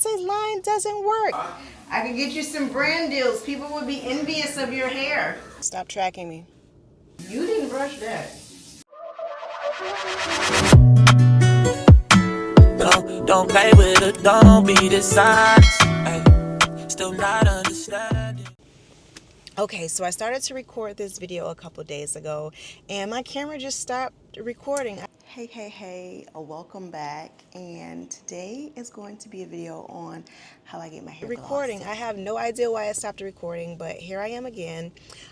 Beyonce's line doesn't work. I could get you some brand deals. People would be envious of your hair. Stop tracking me. You didn't brush that. Don't play with it, don't be dishonest. Still not understanding. Okay, so I started to record this video a couple days ago and my camera just stopped recording. Hey, welcome back, and today is going to be a video on how I get my hair recording. I have no idea why I stopped recording, but here I am again.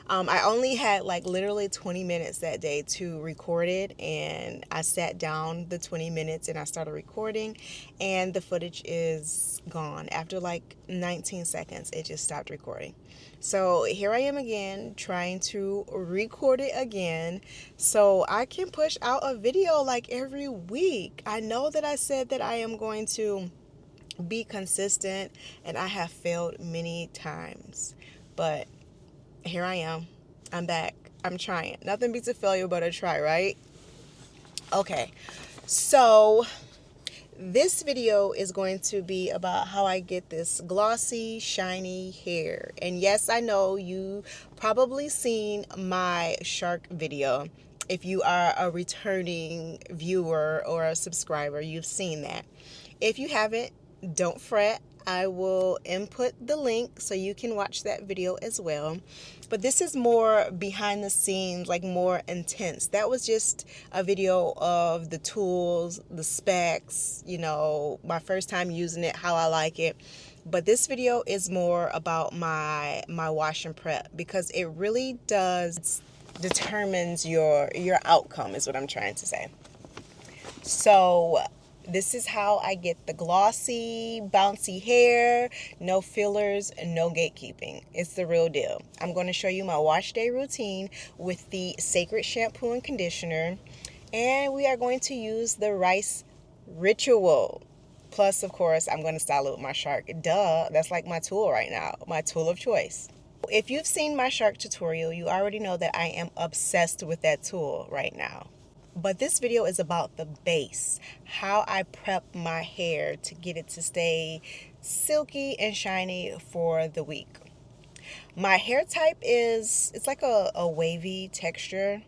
I only had like literally 20 minutes that day to record it, and I sat down the 20 minutes and I started recording, and the footage is gone. After like 19 seconds, it just stopped recording. So here I am again, trying to record it again so I can push out a video like every week. I know that I said that I am going to be consistent, and I have failed many times, but here I am. I'm back. I'm trying. Nothing beats a failure but a try, right? Okay, so this video is going to be about how I get this glossy, shiny hair. And yes, I know you probably seen my Shark video. If you are a returning viewer or a subscriber, you've seen that. If you haven't, don't fret. I will input the link so you can watch that video as well. But this is more behind the scenes, like more intense. That was just a video of the tools, the specs, you know, my first time using it, how I like it. But this video is more about my wash and prep, because it really does determines your outcome, is what I'm trying to say. So this is how I get the glossy, bouncy hair, no fillers, no gatekeeping. It's the real deal. I'm going to show you my wash day routine with the Cecred shampoo and conditioner. And we are going to use the rice ritual. Plus, of course, I'm going to style it with my Shark. Duh, that's like my tool right now, my tool of choice. If you've seen my Shark tutorial, you already know that I am obsessed with that tool right now. But this video is about the base, how I prep my hair to get it to stay silky and shiny for the week. My hair type it's like a wavy texture,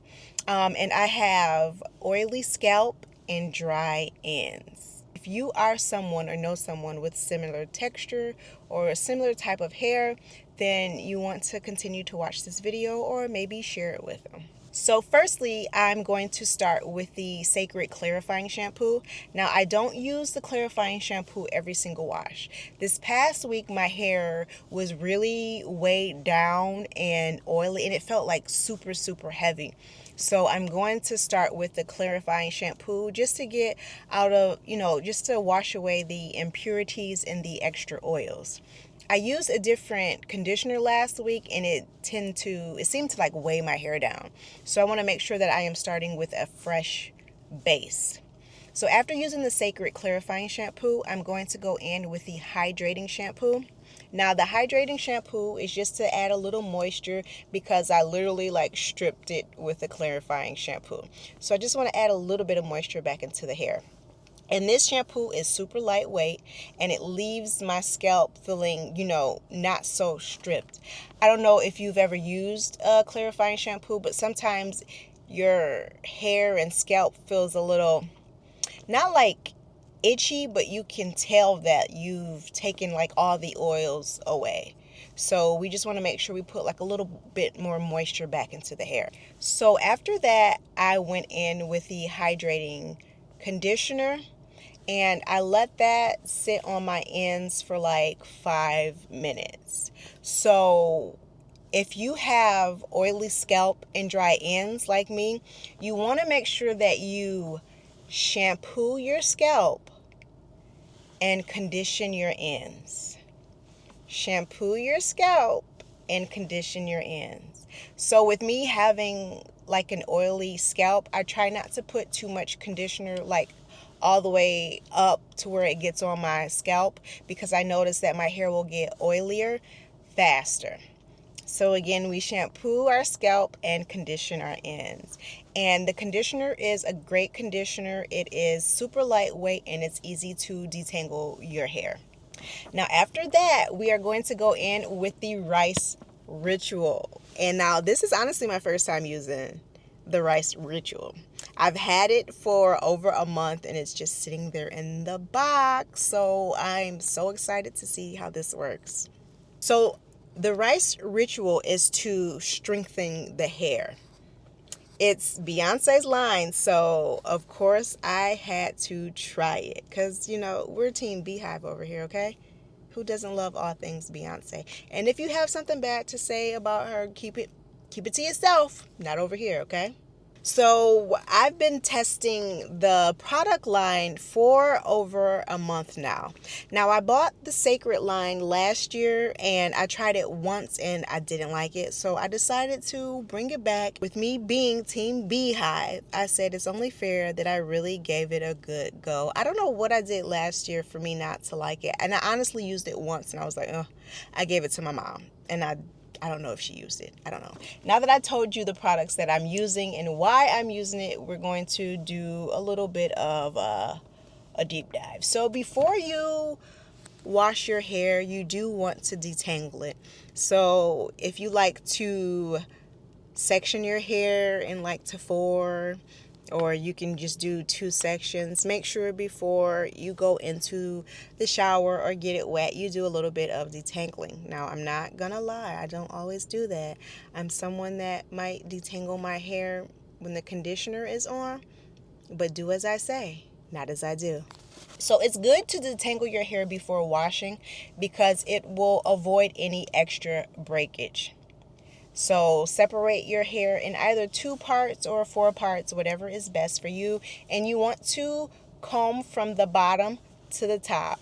and I have oily scalp and dry ends. If you are someone or know someone with similar texture or a similar type of hair, then you want to continue to watch this video or maybe share it with them. So firstly, I'm going to start with the Cecred clarifying shampoo. Now, I don't use the clarifying shampoo every single wash. This past week, my hair was really weighed down and oily, and it felt like super, super heavy. So I'm going to start with the clarifying shampoo just to get out of, just to wash away the impurities and the extra oils. I used a different conditioner last week, and it seemed to like weigh my hair down. So I want to make sure that I am starting with a fresh base. So after using the Cecred clarifying shampoo, I'm going to go in with the hydrating shampoo. Now, the hydrating shampoo is just to add a little moisture, because I literally like stripped it with the clarifying shampoo. So I just want to add a little bit of moisture back into the hair. And this shampoo is super lightweight, and it leaves my scalp feeling, not so stripped. I don't know if you've ever used a clarifying shampoo, but sometimes your hair and scalp feels a little, not like itchy, but you can tell that you've taken like all the oils away. So we just want to make sure we put like a little bit more moisture back into the hair. So after that, I went in with the hydrating conditioner, and I let that sit on my ends for like 5 minutes. So if you have oily scalp and dry ends like me, you want to make sure that you shampoo your scalp and condition your ends. Shampoo your scalp and condition your ends. So with me having like an oily scalp, I try not to put too much conditioner like all the way up to where it gets on my scalp, because I notice that my hair will get oilier faster. So again, we shampoo our scalp and condition our ends. And the conditioner is a great conditioner. It is super lightweight, and it's easy to detangle your hair. Now, after that, we are going to go in with the rice ritual. And now, this is honestly my first time using the rice ritual. I've had it for over a month and it's just sitting there in the box. So I'm so excited to see how this works. So the rice ritual is to strengthen the hair. It's Beyonce's line, so of course I had to try it because, we're Team Beehive over here, okay? Who doesn't love all things Beyonce? And if you have something bad to say about her, keep it to yourself, not over here, okay? So I've been testing the product line for over a month now. Now, I bought the Cecred line last year and I tried it once and I didn't like it. So I decided to bring it back. With me being Team Beehive, I said it's only fair that I really gave it a good go. I don't know what I did last year for me not to like it. And I honestly used it once and I was like, oh, I gave it to my mom. And I don't know if she used it. I don't know. Now that I told you the products that I'm using and why I'm using it, we're going to do a little bit of a deep dive. So before you wash your hair, you do want to detangle it. So if you like to section your hair in like to 4, or you can just do 2 sections. Make sure before you go into the shower or get it wet, you do a little bit of detangling. Now, I'm not gonna lie, I don't always do that. I'm someone that might detangle my hair when the conditioner is on, but do as I say, not as I do. So it's good to detangle your hair before washing because it will avoid any extra breakage. So separate your hair in either 2 parts or 4 parts, whatever is best for you. And you want to comb from the bottom to the top.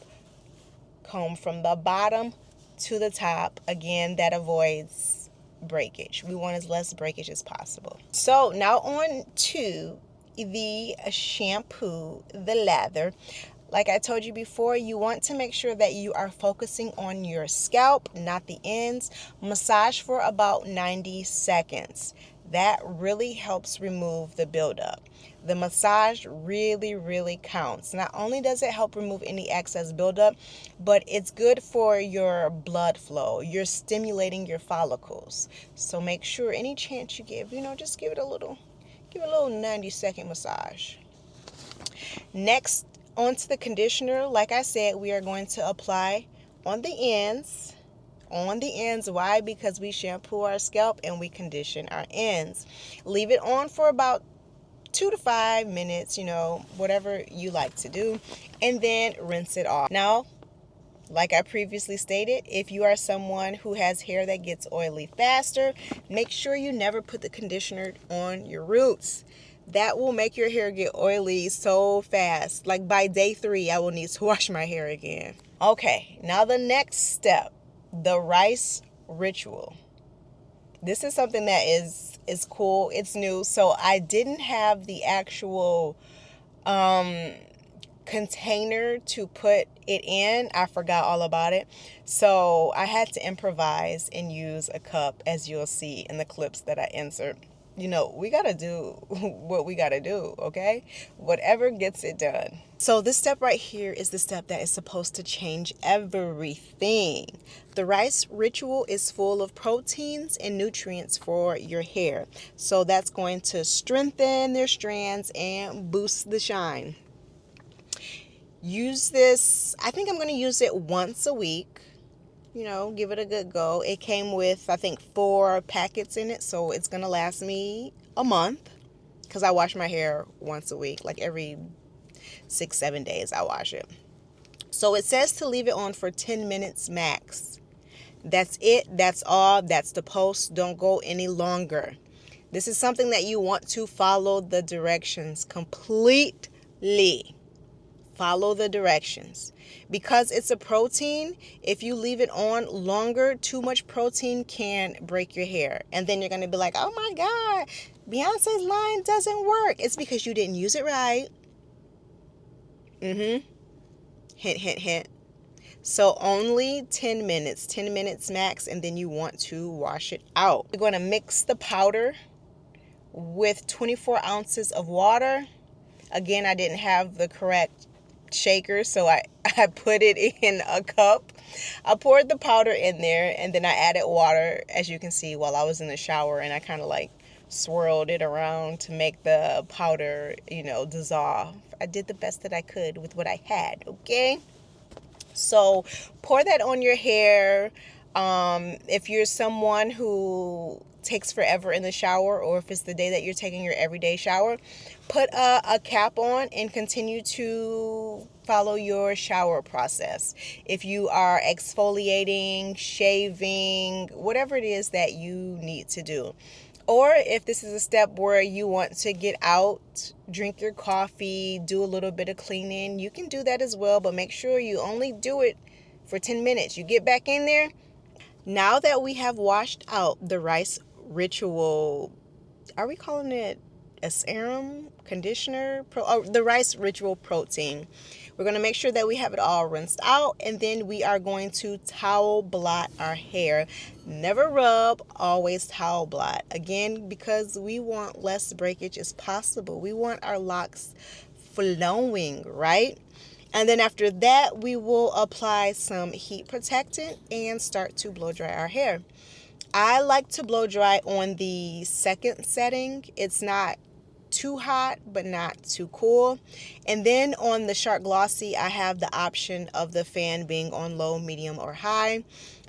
Comb from the bottom to the top. Again, that avoids breakage. We want as less breakage as possible. So now on to the shampoo, the lather. Like I told you before, you want to make sure that you are focusing on your scalp, not the ends. Massage for about 90 seconds. That really helps remove the buildup. The massage really, really counts. Not only does it help remove any excess buildup, but it's good for your blood flow. You're stimulating your follicles. So make sure any chance you give, just give it a little 90-second massage. Next, onto the conditioner. Like I said, we are going to apply on the ends. Why? Because we shampoo our scalp and we condition our ends. Leave it on for about 2 to 5 minutes, whatever you like to do, and then rinse it off. Now, like I previously stated, if you are someone who has hair that gets oily faster, make sure you never put the conditioner on your roots. That will make your hair get oily so fast. Like by day 3, I will need to wash my hair again. Okay, now the next step, the rice ritual. This is something that is cool. It's new. So I didn't have the actual container to put it in. I forgot all about it. So I had to improvise and use a cup, as you'll see in the clips that I insert. We got to do what we got to do, okay? Whatever gets it done. So this step right here is the step that is supposed to change everything. The rice ritual is full of proteins and nutrients for your hair. So that's going to strengthen their strands and boost the shine. Use this, I think I'm going to use it once a week. Give it a good go. It came with, I think, 4 packets in it, so it's going to last me a month because I wash my hair once a week. Like every 6-7 days I wash it. So it says to leave it on for 10 minutes max. That's it. That's all. That's the post. Don't go any longer. This is something that you want to follow the directions completely. Follow the directions. Because it's a protein, if you leave it on longer, too much protein can break your hair. And then you're going to be like, oh my God, Beyonce's line doesn't work. It's because you didn't use it right. Hint, hint, hint. So only 10 minutes max, and then you want to wash it out. You're going to mix the powder with 24 ounces of water. Again, I didn't have the correct shaker, so I put it in a cup. I poured the powder in there, and then I added water, as you can see, while I was in the shower, and I kind of like swirled it around to make the powder, dissolve. I did the best that I could with what I had, okay? So pour that on your hair. If you're someone who takes forever in the shower, or if it's the day that you're taking your everyday shower, put a cap on and continue to follow your shower process. If you are exfoliating, shaving, whatever it is that you need to do. Or if this is a step where you want to get out, drink your coffee, do a little bit of cleaning, you can do that as well, but make sure you only do it for 10 minutes. You get back in there. Now that we have washed out the rice ritual, are we calling it a serum, conditioner, the rice ritual protein? We're going to make sure that we have it all rinsed out, and then we are going to towel blot our hair. Never rub, always towel blot. Again, because we want less breakage as possible. We want our locks flowing, right? And then after that, we will apply some heat protectant and start to blow dry our hair. I like to blow dry on the second setting. It's not too hot, but not too cool. And then on the Shark Glossi, I have the option of the fan being on low, medium, or high.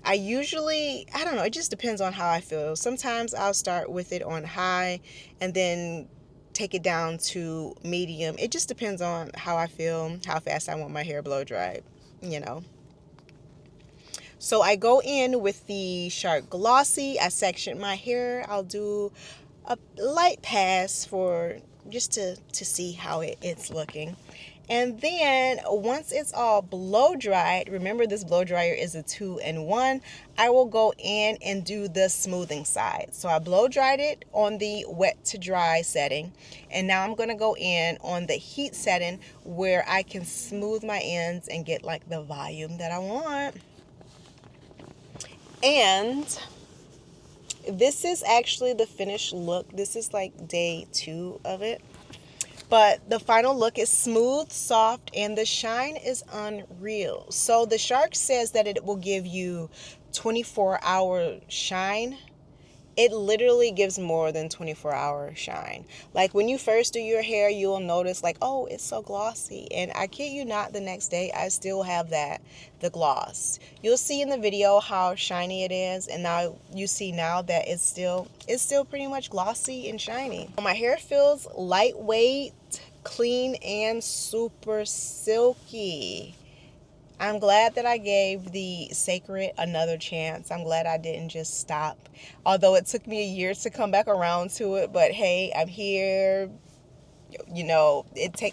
I don't know, it just depends on how I feel. Sometimes I'll start with it on high and then take it down to medium. It just depends on how I feel, how fast I want my hair blow dried, So I go in with the Shark Glossi. I section my hair. I'll do a light pass for just to see how it's looking. And then once it's all blow dried, remember this blow dryer is a 2-in-1, I will go in and do the smoothing side. So I blow dried it on the wet to dry setting, and now I'm going to go in on the heat setting where I can smooth my ends and get like the volume that I want. And this is actually the finished look. This is like day 2 of it. But the final look is smooth, soft, and the shine is unreal. So the Shark says that it will give you 24-hour shine. It literally gives more than 24-hour shine. Like when you first do your hair, you'll notice like, oh, it's so glossy. And I kid you not, the next day I still have the gloss. You'll see in the video how shiny it is, and now you see now that it's still pretty much glossy and shiny. My hair feels lightweight, clean, and super silky. I'm glad that I gave the Cecred another chance. I'm glad I didn't just stop. Although it took me a year to come back around to it, but hey, I'm here.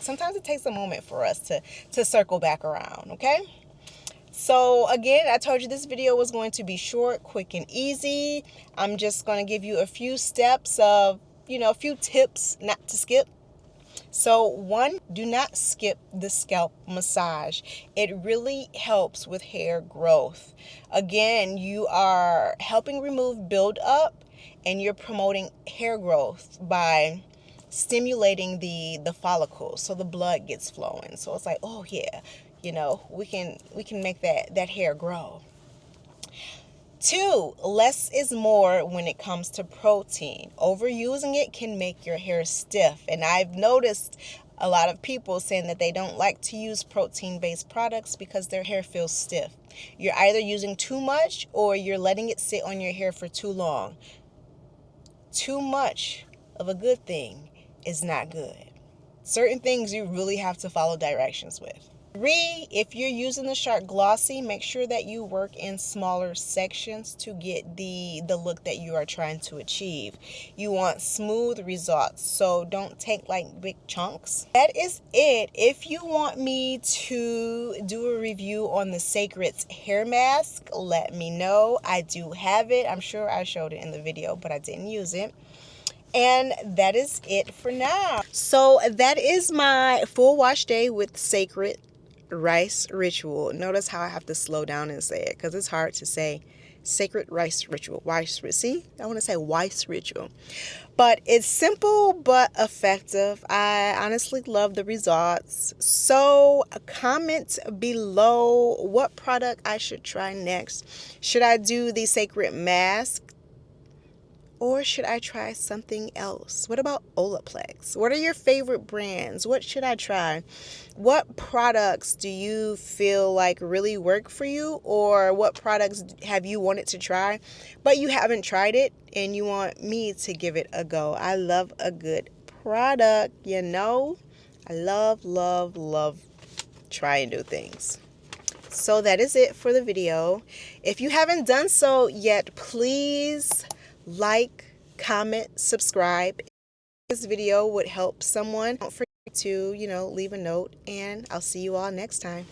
Sometimes it takes a moment for us to circle back around, okay? So again, I told you this video was going to be short, quick, and easy. I'm just going to give you a few steps of, a few tips not to skip. So 1, do not skip the scalp massage. It really helps with hair growth. Again, you are helping remove buildup, and you're promoting hair growth by stimulating the follicles, so the blood gets flowing. So it's like, oh yeah, we can make that hair grow. 2, less is more when it comes to protein. Overusing it can make your hair stiff. And I've noticed a lot of people saying that they don't like to use protein-based products because their hair feels stiff. You're either using too much or you're letting it sit on your hair for too long. Too much of a good thing is not good. Certain things you really have to follow directions with. 3, if you're using the Shark Glossi, make sure that you work in smaller sections to get the look that you are trying to achieve. You want smooth results, so don't take like big chunks. That is it. If you want me to do a review on the Cecred's hair mask, let me know. I do have it. I'm sure I showed it in the video, but I didn't use it. And that is it for now. So that is my full wash day with Cecred. Rice Ritual. Notice how I have to slow down and say it because it's hard to say. Sacred Rice Ritual. See, I want to say Rice Ritual. But it's simple but effective. I honestly love the results. So comment below what product I should try next. Should I do the Cecred mask? Or should I try something else? What about Olaplex? What are your favorite brands? What should I try? What products do you feel like really work for you? Or what products have you wanted to try, but you haven't tried it and you want me to give it a go? I love a good product, you know? I love trying new things. So that is it for the video. If you haven't done so yet, please like, comment, subscribe. If this video would help someone, don't forget to, leave a note, and I'll see you all next time.